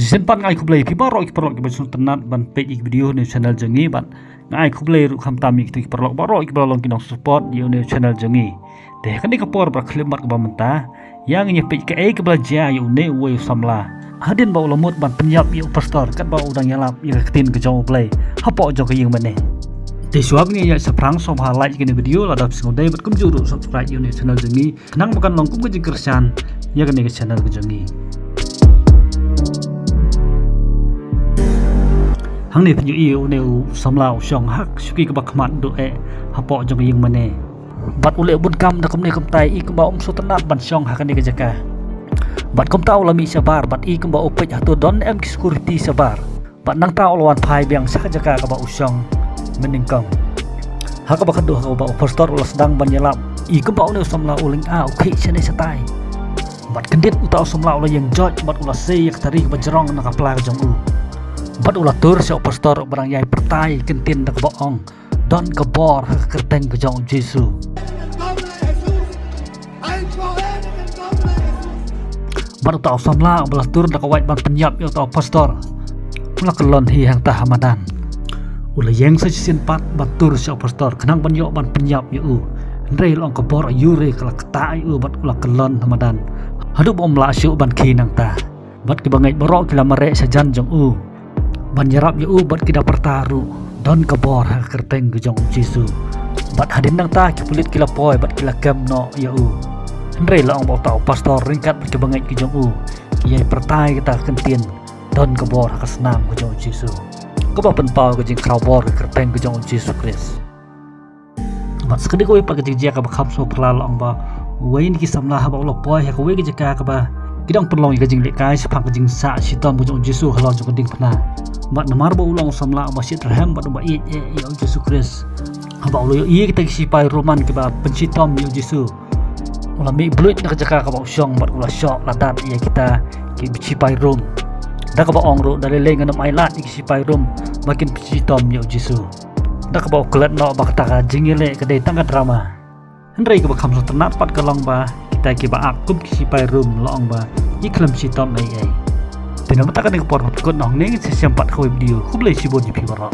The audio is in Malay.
Sempat ngai ku play pi barok perlok ke sun tenat ban page video ni channel jengi ban ngai ku play ru kham tami ki perlok barok ki balong kinong support di ni channel jengi deh kan di kapor bra klimat ke bamenta yang nya page ke ke belajar yu ne we samla hadin ba ulamut ban penyap yu pastor kat ba udang yalap yu ketin ke jong play hapo jo ke yang mane de suap ni ya seprang som ha like ke video la dap singodai bat kum juru subscribe yu ni channel jengi kenang bukan longkum ke jingkersan ya ke ni channel ke jengi hang ni penyu iu neu samlau syong hak suki ke bakmat do hapo jong yang mane bat ule bun kam da komne kom tai i ke ba so tenat ban syong hak ni ke jaka bat kom tau lami sabar bat i ke ba opej hatu don em security sabar bat nang tau lawan pai biang sak jaka ke ba usyong meningkong hak ba kadu hak ba pastor ulas sedang ban yelap i ke ba neu samlau uling a oke sene satai bat kendit utau samlau la yang joj bat ulas se yak tarik ba jerong na kapla jong u bat ulah tur si pastor barang yai pertai kentin dak boong don kebor kerteng ke jong Jesu bat utau samla ulah tur dak wait ban penyap yo tau pastor ulah kelon hi hang tah hamadan ulah yang sesin pat bat tur si pastor kenang ban yo ban penyap yo ndrei long kebor yure kala ketai bat ulah kelon hamadan hadup om la syu ban kinang ta bat ke bangai borok kila mare sajan jong ban yarap yu bat kita pertaru don kebor kerteng ke jong Jesu bat hadin nang ta ki pulit kila poi bat kila kem no yu ndrei la ong tau pastor ringkat ke bangai ke jong ki pertai kita kentin don kebor ka senam ke jong Jesu ko ba pen pau ke jing krabor kerteng ke jong Jesu Kris bat sekedi ko pa ke jing ka ba kham so perla ong ba wain ki samla ha ba lo poi ha ko we ke jaka ka ba kidang perlong ke jing lekai sepang ke jing sa sitom ke jong Jesu halon jong ding pernah bat namar ba ulang samla masjid raham bat ba ya Yesus Kristus haba ulo ye kita sipai roman ke ba pencitom yo Jesu ulah mi bluit nak jaka ka ba usyong bat ulah syok ladat ya kita ki sipai rom dak ba ong ro dari lengan am ailat ki sipai rom makin pencitom yo Jesu dak ba klet no ba kata jingile ke dei tangga drama hendrei ke ba kham so tenat pat kalong ba kita ki ba akum ki sipai rom long ba iklam sitom ai Tidak matakan yang kepor kod nong neng sesempat kau video. Kublai si bodi pi bara.